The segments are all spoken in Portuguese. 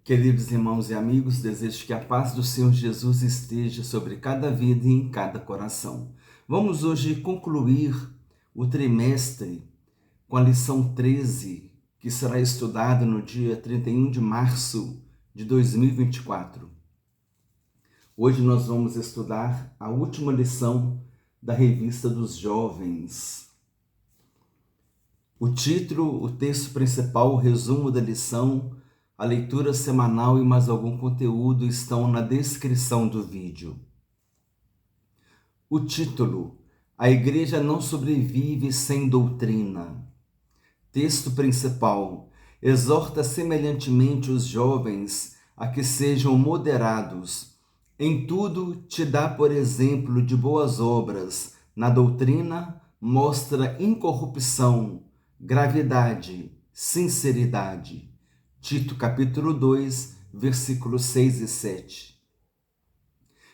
Queridos irmãos e amigos, desejo que a paz do Senhor Jesus esteja sobre cada vida e em cada coração. Vamos hoje concluir o trimestre com a lição 13, que será estudada no dia 31 de março de 2024. Hoje nós vamos estudar a última lição da Revista dos Jovens. O título, o texto principal, o resumo da lição, a leitura semanal e mais algum conteúdo estão na descrição do vídeo. O título: A Igreja não sobrevive sem doutrina. Texto principal: exorta semelhantemente os jovens a que sejam moderados. Em tudo te dá por exemplo de boas obras. Na doutrina mostra incorrupção, gravidade, sinceridade. Tito capítulo 2, versículos 6 e 7.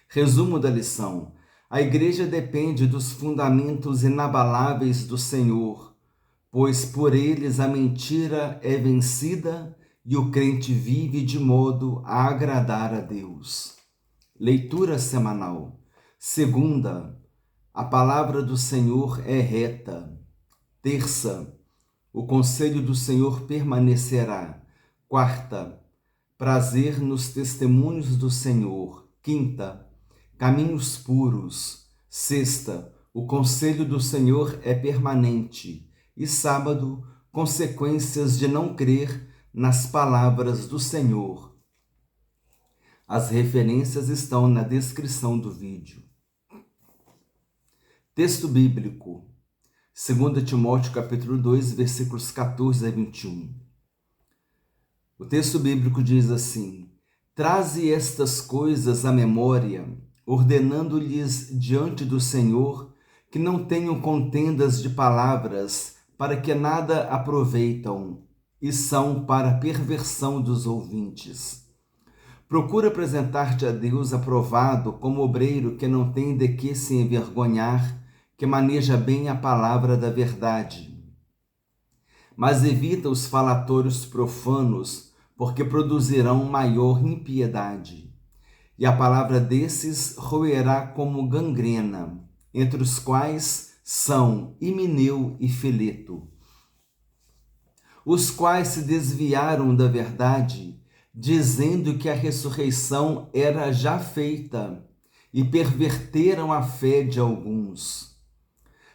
Resumo da lição: a igreja depende dos fundamentos inabaláveis do Senhor, pois por eles a mentira é vencida e o crente vive de modo a agradar a Deus. Leitura semanal. Segunda, a palavra do Senhor é reta. Terça, o conselho do Senhor permanecerá. Quarta, prazer nos testemunhos do Senhor. Quinta, caminhos puros. Sexta, o conselho do Senhor é permanente. E sábado, consequências de não crer nas palavras do Senhor. As referências estão na descrição do vídeo. Texto bíblico: 2 Timóteo capítulo 2, versículos 14 a 21. O texto bíblico diz assim: traze estas coisas à memória, ordenando-lhes diante do Senhor que não tenham contendas de palavras, para que nada aproveitam, e são para perversão dos ouvintes. Procura apresentar-te a Deus aprovado como obreiro que não tem de que se envergonhar, que maneja bem a palavra da verdade. Mas evita os falatórios profanos, porque produzirão maior impiedade. E a palavra desses roerá como gangrena, entre os quais são Himeneu e Fileto, os quais se desviaram da verdade, dizendo que a ressurreição era já feita, e perverteram a fé de alguns.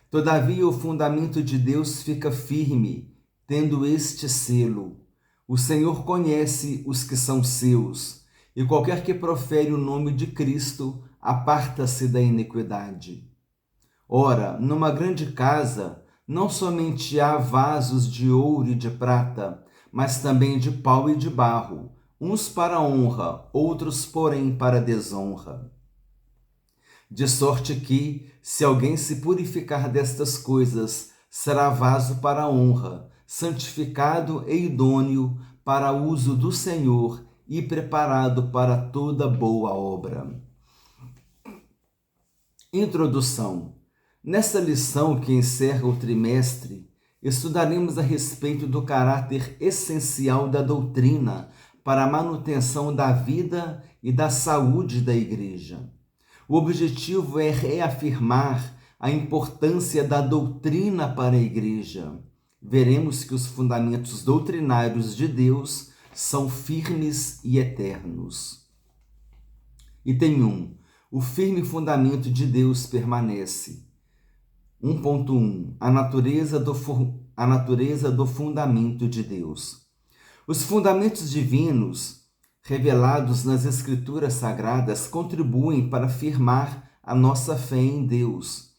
Todavia o fundamento de Deus fica firme, tendo este selo: o Senhor conhece os que são seus, e qualquer que profere o nome de Cristo aparta-se da iniquidade. Ora, numa grande casa, não somente há vasos de ouro e de prata, mas também de pau e de barro, uns para honra, outros, porém, para desonra. De sorte que, se alguém se purificar destas coisas, será vaso para honra, santificado e idôneo para uso do Senhor e preparado para toda boa obra. Introdução. Nesta lição que encerra o trimestre, estudaremos a respeito do caráter essencial da doutrina para a manutenção da vida e da saúde da Igreja. O objetivo é reafirmar a importância da doutrina para a Igreja. Veremos que os fundamentos doutrinários de Deus são firmes e eternos. Item 1. O firme fundamento de Deus permanece. 1.1. A natureza do fundamento de Deus. Os fundamentos divinos revelados nas Escrituras Sagradas contribuem para firmar a nossa fé em Deus.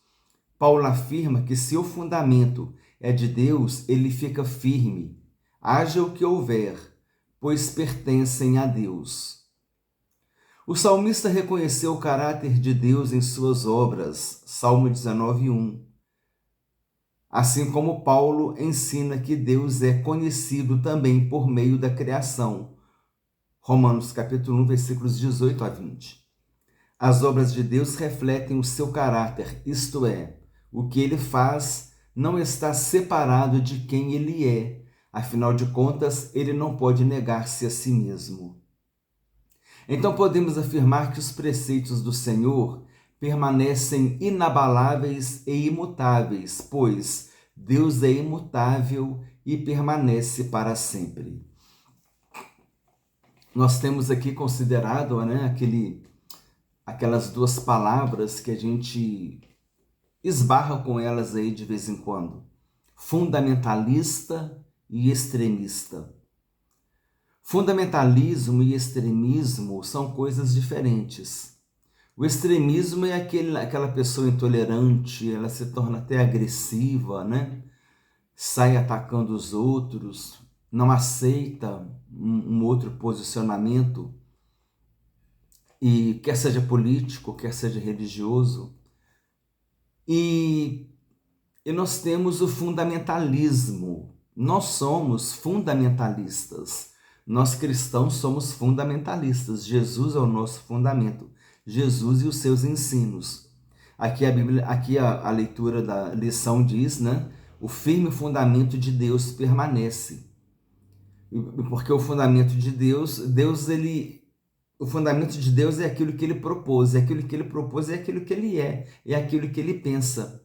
Paulo afirma que se o fundamento é de Deus, ele fica firme, haja o que houver, pois pertencem a Deus. O salmista reconheceu o caráter de Deus em suas obras, Salmo 19:1. Assim como Paulo ensina que Deus é conhecido também por meio da criação, Romanos capítulo 1, versículos 18 a 20. As obras de Deus refletem o seu caráter, isto é, o que ele faz não está separado de quem ele é. Afinal de contas, ele não pode negar-se a si mesmo. Então podemos afirmar que os preceitos do Senhor permanecem inabaláveis e imutáveis, pois Deus é imutável e permanece para sempre. Nós temos aqui considerado, né, aquelas duas palavras que a gente esbarra com elas aí de vez em quando: fundamentalista e extremista. Fundamentalismo e extremismo são coisas diferentes. O extremismo é aquela pessoa intolerante, ela se torna até agressiva, né? Sai atacando os outros, não aceita um outro posicionamento, e quer seja político, quer seja religioso. E nós temos o fundamentalismo. Nós somos fundamentalistas. Nós cristãos somos fundamentalistas. Jesus é o nosso fundamento. Jesus e os seus ensinos. Aqui a Bíblia, aqui a leitura da lição diz, né? O firme fundamento de Deus permanece. Porque o fundamento de Deus, o fundamento de Deus é aquilo que ele propôs, é aquilo que ele propôs, é aquilo que ele é aquilo que ele pensa.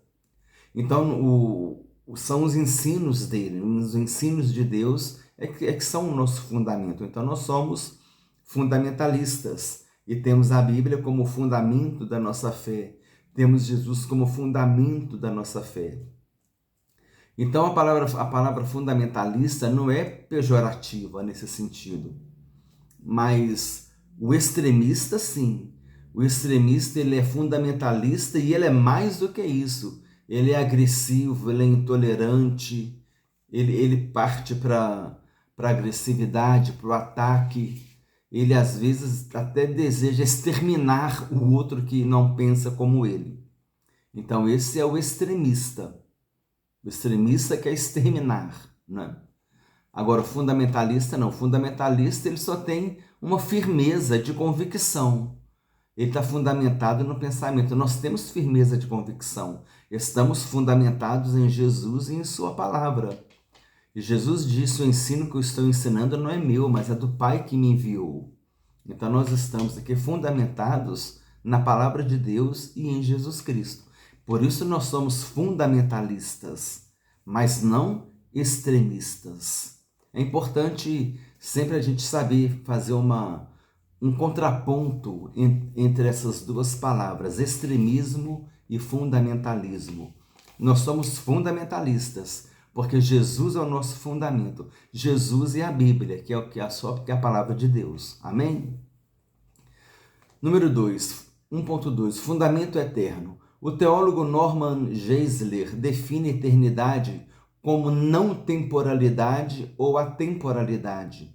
Então, são os ensinos dele, os ensinos de Deus é que são o nosso fundamento. Então, nós somos fundamentalistas e temos a Bíblia como fundamento da nossa fé. Temos Jesus como fundamento da nossa fé. Então, a palavra fundamentalista não é pejorativa nesse sentido, mas o extremista, sim. O extremista, ele é fundamentalista e ele é mais do que isso. Ele é agressivo, ele é intolerante, ele parte para a agressividade, para o ataque. Ele, às vezes, até deseja exterminar o outro que não pensa como ele. Então, esse é o extremista. O extremista quer exterminar, né? Agora, o fundamentalista não. O fundamentalista, ele só tem uma firmeza de convicção. Ele está fundamentado no pensamento. Nós temos firmeza de convicção. Estamos fundamentados em Jesus e em sua palavra. E Jesus disse: o ensino que eu estou ensinando não é meu, mas é do Pai que me enviou. Então nós estamos aqui fundamentados na palavra de Deus e em Jesus Cristo. Por isso nós somos fundamentalistas, mas não extremistas. É importante sempre a gente saber fazer um contraponto entre essas duas palavras, extremismo e fundamentalismo. Nós somos fundamentalistas, porque Jesus é o nosso fundamento. Jesus é a Bíblia, que é a palavra de Deus. Amém? Número 2, 1.2, fundamento eterno. O teólogo Norman Geisler define eternidade como não temporalidade ou atemporalidade.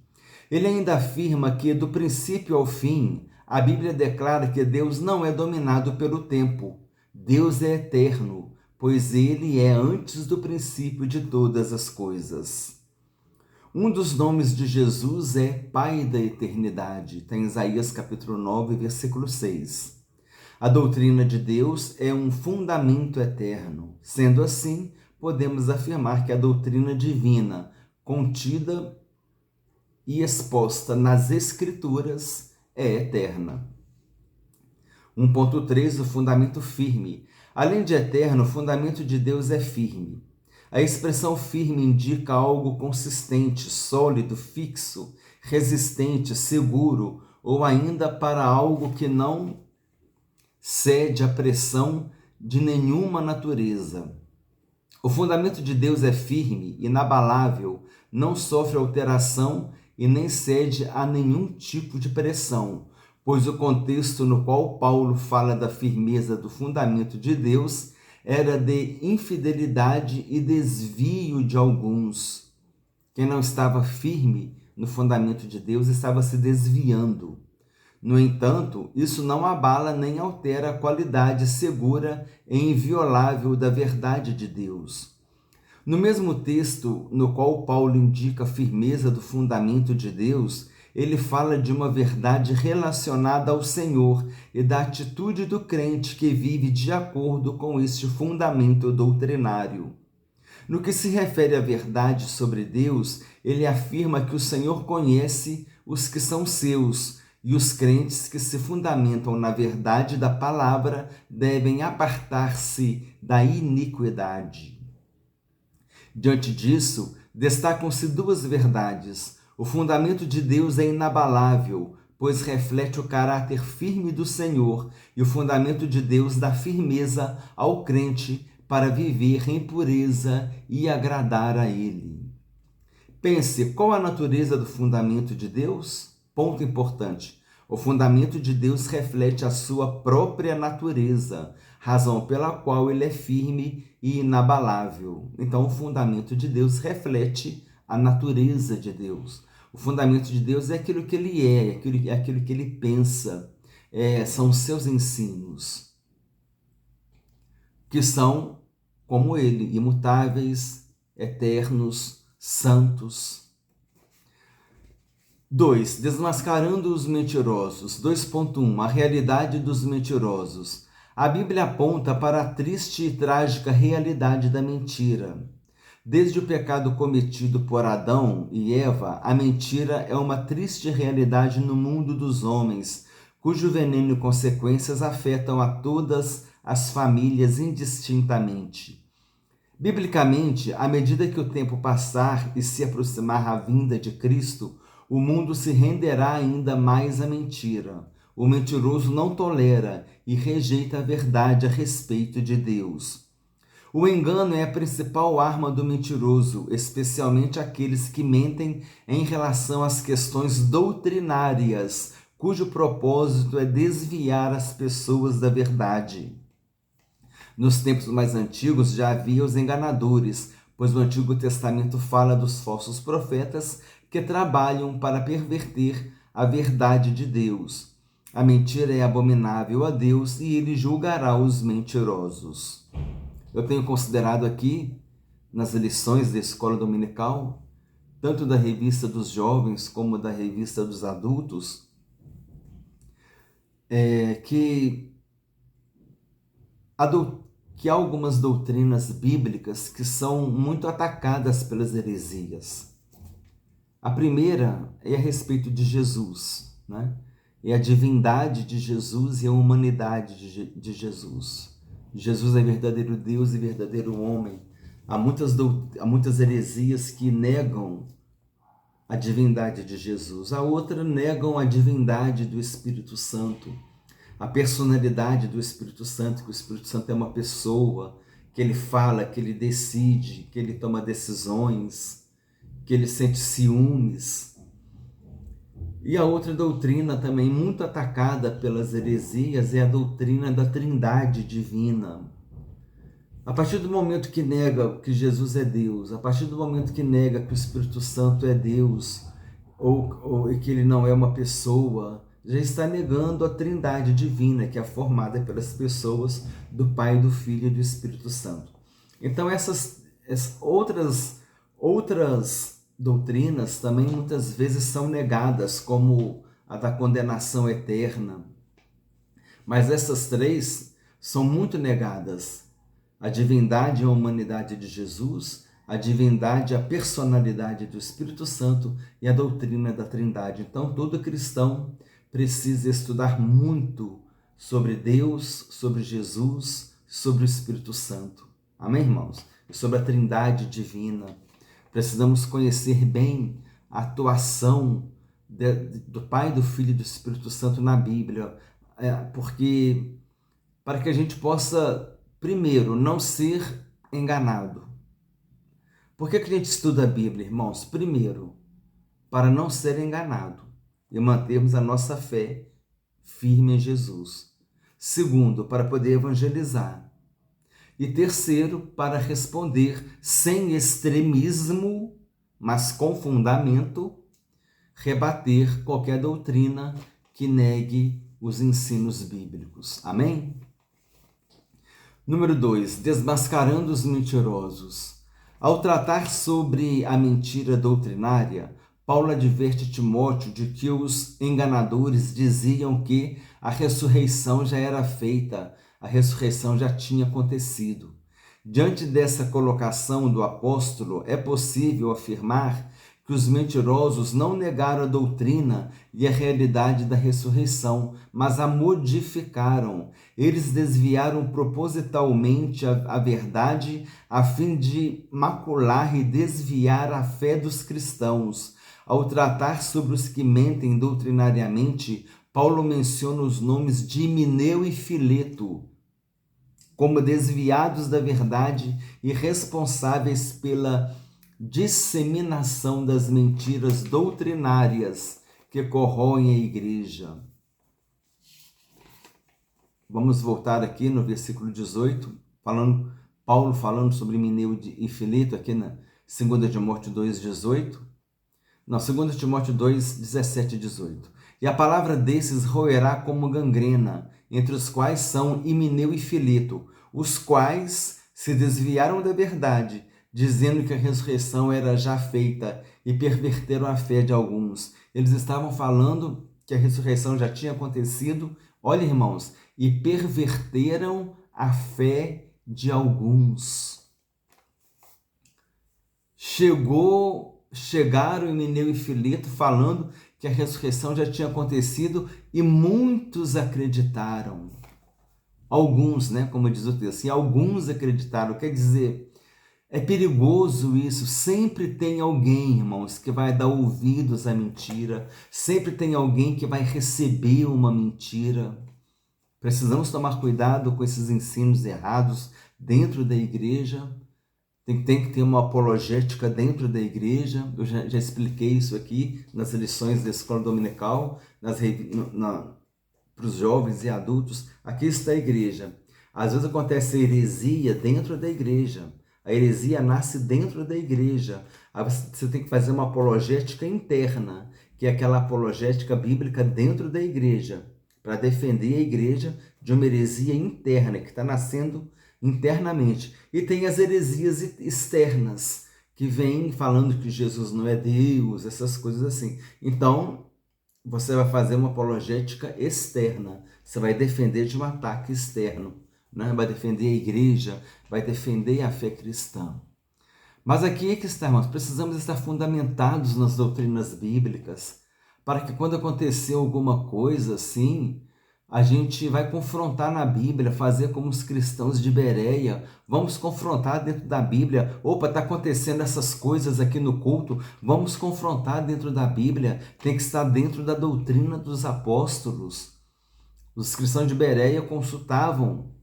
Ele ainda afirma que, do princípio ao fim, a Bíblia declara que Deus não é dominado pelo tempo. Deus é eterno, pois ele é antes do princípio de todas as coisas. Um dos nomes de Jesus é Pai da Eternidade, está em Isaías capítulo 9, versículo 6. A doutrina de Deus é um fundamento eterno. Sendo assim, podemos afirmar que a doutrina divina, contida e exposta nas Escrituras, é eterna. 1.3, o fundamento firme. Além de eterno, o fundamento de Deus é firme. A expressão firme indica algo consistente, sólido, fixo, resistente, seguro, ou ainda para algo que não cede à pressão de nenhuma natureza. O fundamento de Deus é firme, inabalável, não sofre alteração e nem cede a nenhum tipo de pressão, pois o contexto no qual Paulo fala da firmeza do fundamento de Deus era de infidelidade e desvio de alguns. Quem não estava firme no fundamento de Deus estava se desviando. No entanto, isso não abala nem altera a qualidade segura e inviolável da verdade de Deus. No mesmo texto no qual Paulo indica a firmeza do fundamento de Deus, ele fala de uma verdade relacionada ao Senhor e da atitude do crente que vive de acordo com este fundamento doutrinário. No que se refere à verdade sobre Deus, ele afirma que o Senhor conhece os que são seus e os crentes que se fundamentam na verdade da palavra devem apartar-se da iniquidade. Diante disso, destacam-se duas verdades. O fundamento de Deus é inabalável, pois reflete o caráter firme do Senhor, e o fundamento de Deus dá firmeza ao crente para viver em pureza e agradar a Ele. Pense, qual a natureza do fundamento de Deus? Ponto importante. O fundamento de Deus reflete a sua própria natureza, razão pela qual ele é firme e inabalável. Então, o fundamento de Deus reflete a natureza de Deus. O fundamento de Deus é aquilo que ele é aquilo que ele pensa, são os seus ensinos, que são como ele, imutáveis, eternos, santos. 2. Desmascarando os mentirosos. 2.1. A realidade dos mentirosos. A Bíblia aponta para a triste e trágica realidade da mentira. Desde o pecado cometido por Adão e Eva, a mentira é uma triste realidade no mundo dos homens, cujo veneno e consequências afetam a todas as famílias indistintamente. Biblicamente, à medida que o tempo passar e se aproximar a vinda de Cristo, o mundo se renderá ainda mais à mentira. O mentiroso não tolera e rejeita a verdade a respeito de Deus. O engano é a principal arma do mentiroso, especialmente aqueles que mentem em relação às questões doutrinárias, cujo propósito é desviar as pessoas da verdade. Nos tempos mais antigos já havia os enganadores, pois o Antigo Testamento fala dos falsos profetas que trabalham para perverter a verdade de Deus. A mentira é abominável a Deus e ele julgará os mentirosos. Eu tenho considerado aqui, nas lições da escola dominical, tanto da revista dos jovens como da revista dos adultos, que há algumas doutrinas bíblicas que são muito atacadas pelas heresias. A primeira é a respeito de Jesus, né? É a divindade de Jesus e a humanidade de Jesus. Jesus é verdadeiro Deus e verdadeiro homem. Há muitas heresias que negam a divindade de Jesus. A outra negam a divindade do Espírito Santo, a personalidade do Espírito Santo, que o Espírito Santo é uma pessoa, que ele fala, que ele decide, que ele toma decisões, que ele sente ciúmes. E a outra doutrina também muito atacada pelas heresias é a doutrina da Trindade divina. A partir do momento que nega que Jesus é Deus, a partir do momento que nega que o Espírito Santo é Deus, ou que ele não é uma pessoa, já está negando a Trindade divina, que é formada pelas pessoas do Pai, do Filho e do Espírito Santo. Então essas outras doutrinas também muitas vezes são negadas, como a da condenação eterna. Mas essas três são muito negadas. A divindade e a humanidade de Jesus, a divindade e a personalidade do Espírito Santo e a doutrina da Trindade. Então todo cristão precisa estudar muito sobre Deus, sobre Jesus, sobre o Espírito Santo. Amém, irmãos? E sobre a Trindade divina. Precisamos conhecer bem a atuação do Pai, do Filho e do Espírito Santo na Bíblia, porque para que a gente possa, primeiro, não ser enganado. Por que a gente estuda a Bíblia, irmãos? Primeiro, para não ser enganado e mantermos a nossa fé firme em Jesus. Segundo, para poder evangelizar. E terceiro, para responder sem extremismo, mas com fundamento, rebater qualquer doutrina que negue os ensinos bíblicos. Amém? Número 2, desmascarando os mentirosos. Ao tratar sobre a mentira doutrinária, Paulo adverte Timóteo de que os enganadores diziam que a ressurreição já era feita, a ressurreição já tinha acontecido. Diante dessa colocação do apóstolo, é possível afirmar que os mentirosos não negaram a doutrina e a realidade da ressurreição, mas a modificaram. Eles desviaram propositalmente a verdade a fim de macular e desviar a fé dos cristãos. Ao tratar sobre os que mentem doutrinariamente, Paulo menciona os nomes de Himeneu e Fileto como desviados da verdade e responsáveis pela disseminação das mentiras doutrinárias que corroem a igreja. Vamos voltar aqui no versículo 18, Paulo falando sobre Himeneu e Fileto, aqui na 2 Timóteo 2,18. Não, 2 Timóteo 2, 17 e 18. E a palavra desses roerá como gangrena, entre os quais são Himeneu e Fileto, os quais se desviaram da verdade, dizendo que a ressurreição era já feita, e perverteram a fé de alguns. Eles estavam falando que a ressurreição já tinha acontecido, olha, irmãos, e perverteram a fé de alguns. Chegaram Himeneu e Fileto falando que a ressurreição já tinha acontecido e muitos acreditaram. Alguns, né, como diz o texto, assim, alguns acreditaram. Quer dizer, é perigoso isso. Sempre tem alguém, irmãos, que vai dar ouvidos à mentira. Sempre tem alguém que vai receber uma mentira. Precisamos tomar cuidado com esses ensinos errados dentro da igreja. Tem que ter uma apologética dentro da igreja. Eu já expliquei isso aqui nas lições da escola dominical, para os jovens e adultos. Aqui está a igreja. Às vezes acontece heresia dentro da igreja. A heresia nasce dentro da igreja. Aí você tem que fazer uma apologética interna, que é aquela apologética bíblica dentro da igreja, para defender a igreja de uma heresia interna, que está nascendo internamente. E tem as heresias externas, que vêm falando que Jesus não é Deus, essas coisas assim. Então, você vai fazer uma apologética externa, você vai defender de um ataque externo, né? Vai defender a igreja, vai defender a fé cristã. Mas aqui é que está, irmãos, precisamos estar fundamentados nas doutrinas bíblicas, para que quando acontecer alguma coisa assim, a gente vai confrontar na Bíblia, fazer como os cristãos de Bereia, vamos confrontar dentro da Bíblia. Opa, está acontecendo essas coisas aqui no culto, vamos confrontar dentro da Bíblia, tem que estar dentro da doutrina dos apóstolos. Os cristãos de Bereia consultavam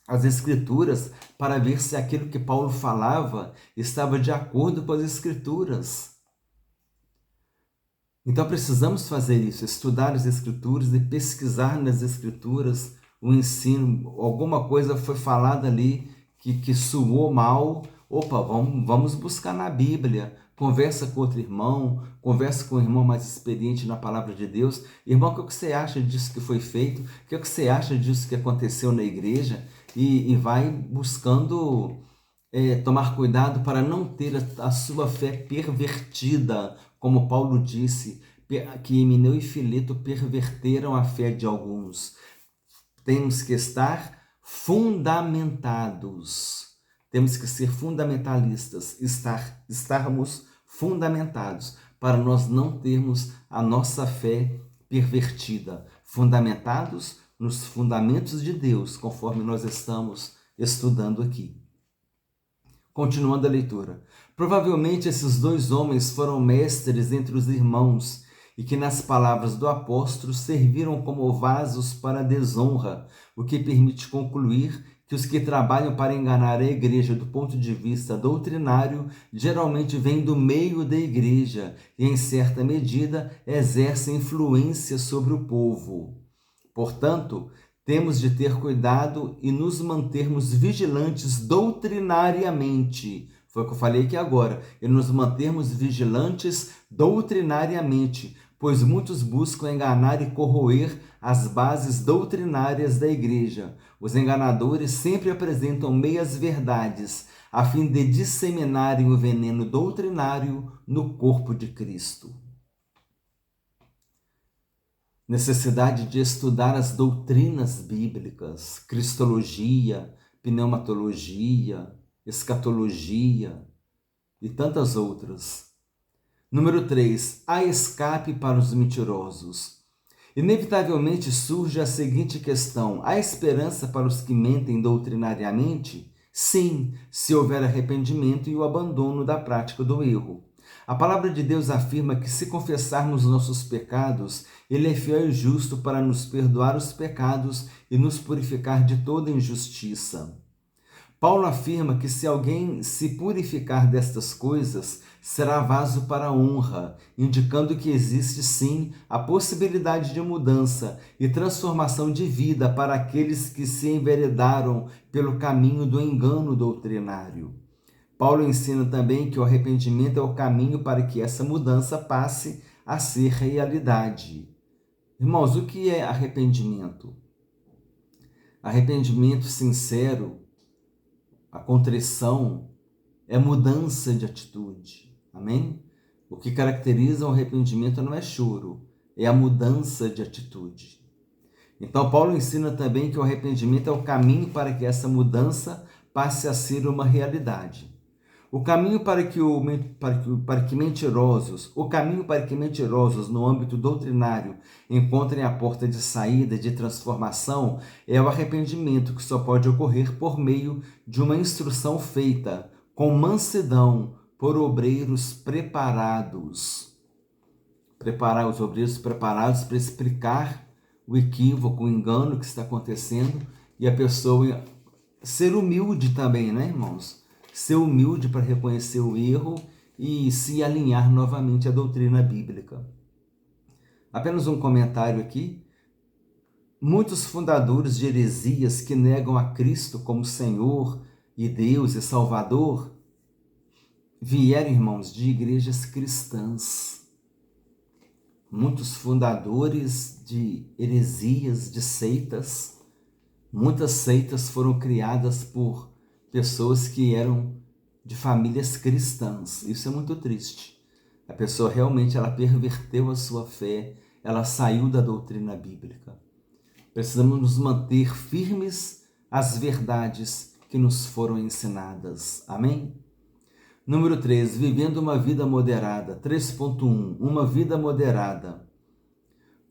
as Escrituras para ver se aquilo que Paulo falava estava de acordo com as Escrituras. Então precisamos fazer isso, estudar as Escrituras e pesquisar nas Escrituras o ensino. Alguma coisa foi falada ali que soou mal. Opa, vamos buscar na Bíblia. Conversa com outro irmão, conversa com um irmão mais experiente na palavra de Deus. Irmão, o que você acha disso que foi feito? O que você acha disso que aconteceu na igreja? E vai buscando tomar cuidado para não ter a sua fé pervertida, como Paulo disse, que Himeneu e Fileto perverteram a fé de alguns. Temos que estar fundamentados. Temos que ser fundamentalistas, estarmos fundamentados, para nós não termos a nossa fé pervertida. Fundamentados nos fundamentos de Deus, conforme nós estamos estudando aqui. Continuando a leitura. Provavelmente esses dois homens foram mestres entre os irmãos e que, nas palavras do apóstolo, serviram como vasos para a desonra, o que permite concluir que os que trabalham para enganar a igreja do ponto de vista doutrinário geralmente vêm do meio da igreja e, em certa medida, exercem influência sobre o povo. Portanto, temos de ter cuidado e nos mantermos vigilantes doutrinariamente. Foi o que eu falei aqui agora. E nos mantermos vigilantes doutrinariamente, pois muitos buscam enganar e corroer as bases doutrinárias da igreja. Os enganadores sempre apresentam meias-verdades, a fim de disseminarem o veneno doutrinário no corpo de Cristo. Necessidade de estudar as doutrinas bíblicas, cristologia, pneumatologia, escatologia e tantas outras. Número 3, há escape para os mentirosos. Inevitavelmente surge a seguinte questão: há esperança para os que mentem doutrinariamente? Sim, se houver arrependimento e o abandono da prática do erro. A palavra de Deus afirma que, se confessarmos nossos pecados, Ele é fiel e justo para nos perdoar os pecados e nos purificar de toda injustiça. Paulo afirma que, se alguém se purificar destas coisas, será vaso para a honra, indicando que existe sim a possibilidade de mudança e transformação de vida para aqueles que se enveredaram pelo caminho do engano doutrinário. Paulo ensina também que o arrependimento é o caminho para que essa mudança passe a ser realidade. Irmãos, o que é arrependimento? Arrependimento sincero, a contrição, é mudança de atitude. Amém? O que caracteriza o arrependimento não é choro, é a mudança de atitude. Então, Paulo ensina também que o arrependimento é o caminho para que essa mudança passe a ser uma realidade. O caminho para que mentirosos no âmbito doutrinário encontrem a porta de saída, de transformação, é o arrependimento, que só pode ocorrer por meio de uma instrução feita com mansidão por obreiros preparados. Os obreiros preparados para explicar o equívoco, o engano que está acontecendo, e a pessoa ser humilde também, né, irmãos? Ser humilde para reconhecer o erro e se alinhar novamente à doutrina bíblica. Apenas um comentário aqui. Muitos fundadores de heresias que negam a Cristo como Senhor e Deus e Salvador vieram, irmãos, de igrejas cristãs. Muitos fundadores de heresias, de seitas, muitas seitas foram criadas por pessoas que eram de famílias cristãs. Isso é muito triste. A pessoa realmente ela perverteu a sua fé, ela saiu da doutrina bíblica. Precisamos nos manter firmes às verdades que nos foram ensinadas. Amém? Número 3, vivendo uma vida moderada. 3.1, uma vida moderada.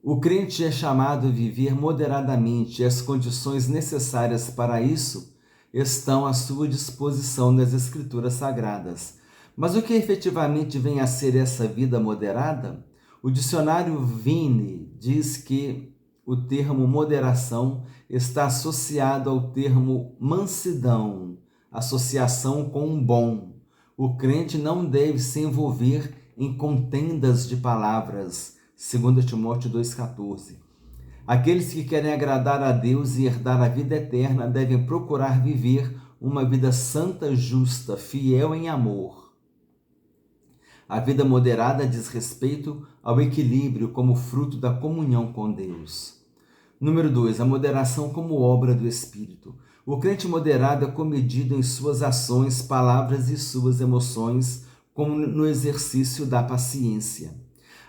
O crente é chamado a viver moderadamente, e as condições necessárias para isso estão à sua disposição nas Escrituras Sagradas. Mas o que efetivamente vem a ser essa vida moderada? O dicionário Vine diz que o termo moderação está associado ao termo mansidão, associação com o bom. O crente não deve se envolver em contendas de palavras, 2 Timóteo 2,14. Aqueles que querem agradar a Deus e herdar a vida eterna devem procurar viver uma vida santa, justa, fiel em amor. A vida moderada diz respeito ao equilíbrio como fruto da comunhão com Deus. Número 2, a moderação como obra do Espírito. O crente moderado é comedido em suas ações, palavras e suas emoções, como no exercício da paciência.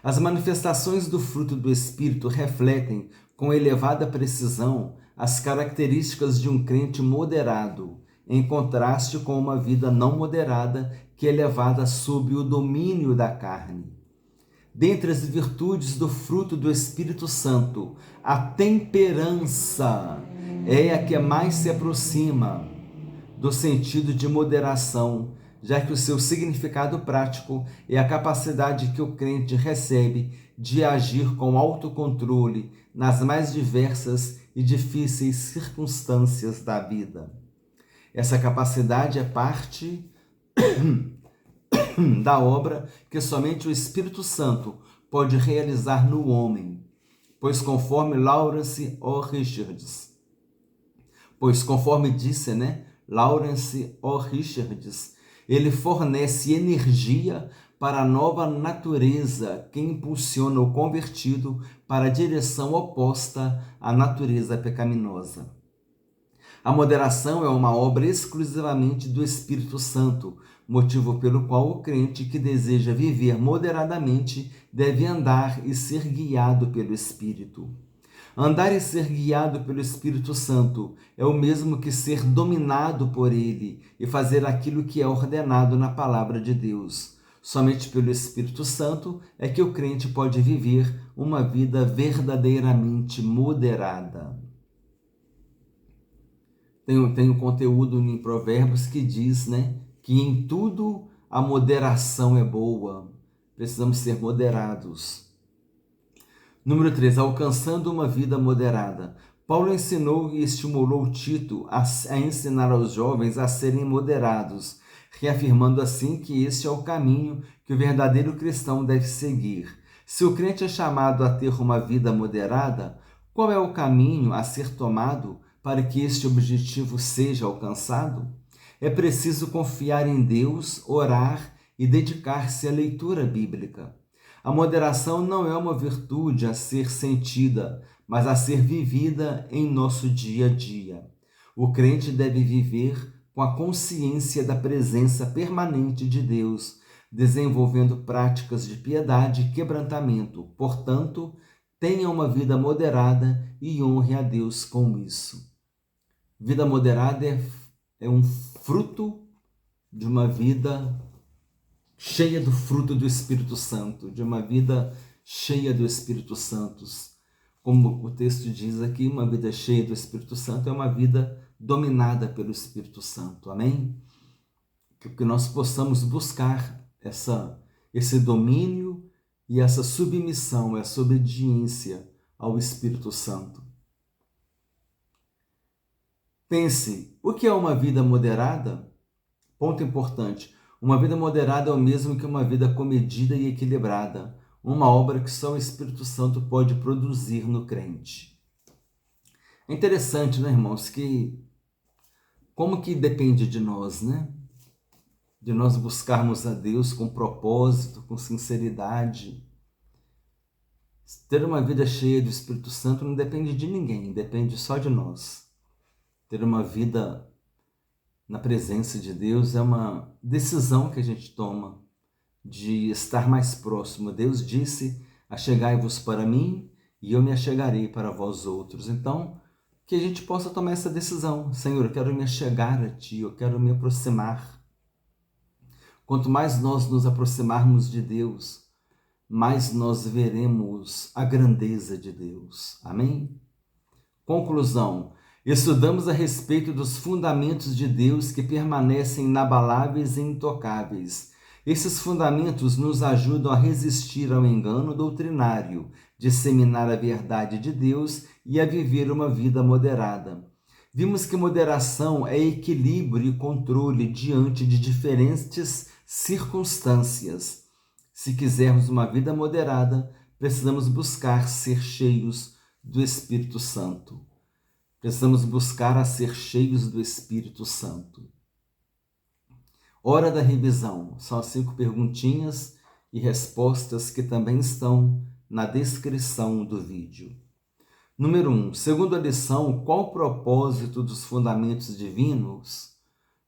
As manifestações do fruto do Espírito refletem com elevada precisão as características de um crente moderado, em contraste com uma vida não moderada que é levada sob o domínio da carne. Dentre as virtudes do fruto do Espírito Santo, a temperança é a que mais se aproxima do sentido de moderação, já que o seu significado prático é a capacidade que o crente recebe de agir com autocontrole nas mais diversas e difíceis circunstâncias da vida. Essa capacidade é parte da obra que somente o Espírito Santo pode realizar no homem, pois conforme Lawrence O. Richards, ele fornece energia para a nova natureza que impulsiona o convertido para a direção oposta à natureza pecaminosa. A moderação é uma obra exclusivamente do Espírito Santo, motivo pelo qual o crente que deseja viver moderadamente deve andar e ser guiado pelo Espírito. Andar e ser guiado pelo Espírito Santo é o mesmo que ser dominado por ele e fazer aquilo que é ordenado na palavra de Deus. Somente pelo Espírito Santo é que o crente pode viver uma vida verdadeiramente moderada. Tem um conteúdo em Provérbios que diz, que em tudo a moderação é boa. Precisamos ser moderados. Número 3, alcançando uma vida moderada. Paulo ensinou e estimulou Tito a ensinar aos jovens a serem moderados, reafirmando assim que este é o caminho que o verdadeiro cristão deve seguir. Se o crente é chamado a ter uma vida moderada, qual é o caminho a ser tomado para que este objetivo seja alcançado? É preciso confiar em Deus, orar e dedicar-se à leitura bíblica. A moderação não é uma virtude a ser sentida, mas a ser vivida em nosso dia a dia. O crente deve viver com a consciência da presença permanente de Deus, desenvolvendo práticas de piedade e quebrantamento. Portanto, tenha uma vida moderada e honre a Deus com isso. Vida moderada é um fruto de uma vida cheia do fruto do Espírito Santo, de uma vida cheia do Espírito Santo. Como o texto diz aqui, uma vida cheia do Espírito Santo é uma vida dominada pelo Espírito Santo. Amém? Que nós possamos buscar esse domínio e essa submissão, essa obediência ao Espírito Santo. Pense, o que é uma vida moderada? Ponto importante. Uma vida moderada é o mesmo que uma vida comedida e equilibrada, uma obra que só o Espírito Santo pode produzir no crente. É interessante, irmãos, que como que depende de nós, De nós buscarmos a Deus com propósito, com sinceridade. Ter uma vida cheia do Espírito Santo não depende de ninguém, depende só de nós. Ter uma vida na presença de Deus é uma decisão que a gente toma de estar mais próximo. Deus disse, achegai-vos para mim e eu me achegarei para vós outros. Então, que a gente possa tomar essa decisão. Senhor, eu quero me achegar a Ti, eu quero me aproximar. Quanto mais nós nos aproximarmos de Deus, mais nós veremos a grandeza de Deus. Amém? Conclusão. Estudamos a respeito dos fundamentos de Deus que permanecem inabaláveis e intocáveis. Esses fundamentos nos ajudam a resistir ao engano doutrinário, disseminar a verdade de Deus e a viver uma vida moderada. Vimos que moderação é equilíbrio e controle diante de diferentes circunstâncias. Se quisermos uma vida moderada, precisamos buscar ser cheios do Espírito Santo. Precisamos buscar a ser cheios do Espírito Santo. Hora da revisão. São as 5 perguntinhas e respostas que também estão na descrição do vídeo. Número 1. Segundo a lição, qual o propósito dos fundamentos divinos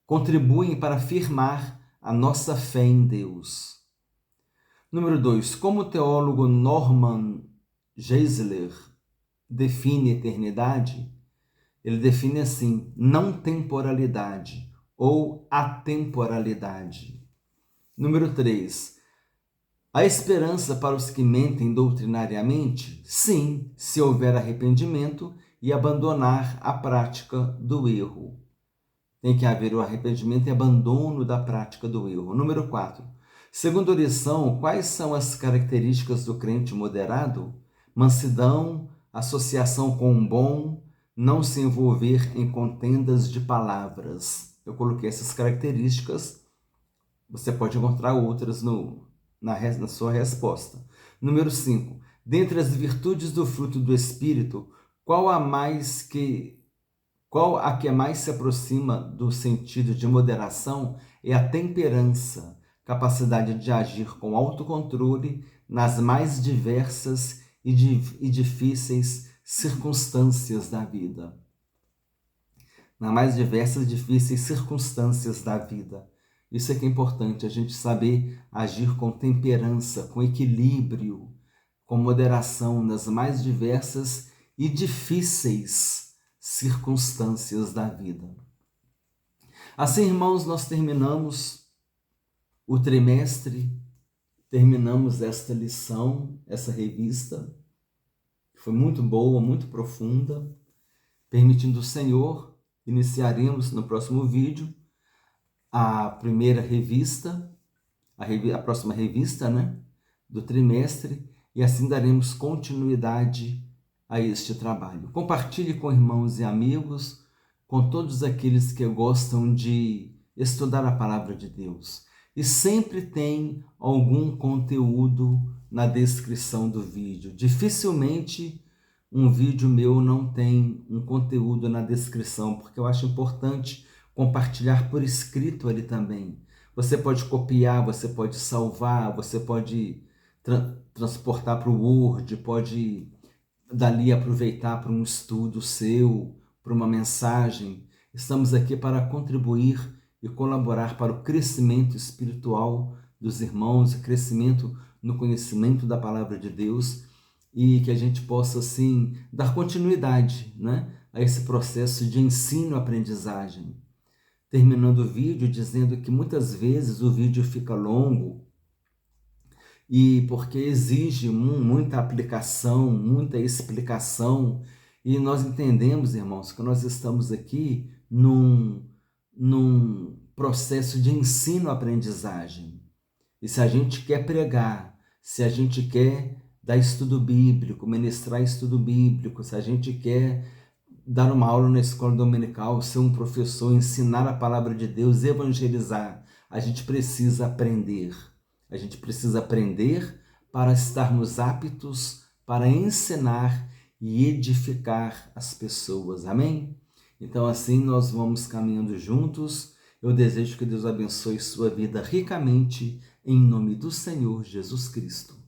contribuem para afirmar a nossa fé em Deus? Número 2. Como o teólogo Norman Geisler define eternidade? Ele define assim, não temporalidade ou atemporalidade. Número 3. Há esperança para os que mentem doutrinariamente? Sim, se houver arrependimento e abandonar a prática do erro. Tem que haver o arrependimento e abandono da prática do erro. Número 4. Segundo a lição, quais são as características do crente moderado? Mansidão, associação com o bom, não se envolver em contendas de palavras. Eu coloquei essas características, você pode encontrar outras na sua resposta. Número 5. Dentre as virtudes do fruto do Espírito, qual a que mais se aproxima do sentido de moderação é a temperança, capacidade de agir com autocontrole nas mais diversas e difíceis circunstâncias da vida. Nas mais diversas e difíceis circunstâncias da vida. Isso é que é importante, a gente saber agir com temperança, com equilíbrio, com moderação nas mais diversas e difíceis circunstâncias da vida. Assim, irmãos, nós terminamos o trimestre, terminamos esta lição, essa revista, que foi muito boa, muito profunda. Permitindo o Senhor, iniciaremos no próximo vídeo a primeira revista, a próxima revista, né, do trimestre, e assim daremos continuidade a este trabalho. Compartilhe com irmãos e amigos, com todos aqueles que gostam de estudar a palavra de Deus. E sempre tem algum conteúdo na descrição do vídeo. Dificilmente um vídeo meu não tem um conteúdo na descrição, porque eu acho importante compartilhar por escrito ali também. Você pode copiar, você pode salvar, você pode transportar para o Word, pode dali aproveitar para um estudo seu, para uma mensagem. Estamos aqui para contribuir e colaborar para o crescimento espiritual dos irmãos, o crescimento no conhecimento da palavra de Deus, e que a gente possa, assim, dar continuidade, né, a esse processo de ensino-aprendizagem. Terminando o vídeo dizendo que muitas vezes o vídeo fica longo e porque exige muita aplicação, muita explicação, e nós entendemos, irmãos, que nós estamos aqui num processo de ensino-aprendizagem. E se a gente quer pregar, se a gente quer dar estudo bíblico, ministrar estudo bíblico, se a gente quer dar uma aula na escola dominical, ser um professor, ensinar a palavra de Deus, evangelizar, a gente precisa aprender. A gente precisa aprender para estarmos aptos para ensinar e edificar as pessoas. Amém? Então assim nós vamos caminhando juntos. Eu desejo que Deus abençoe sua vida ricamente, em nome do Senhor Jesus Cristo.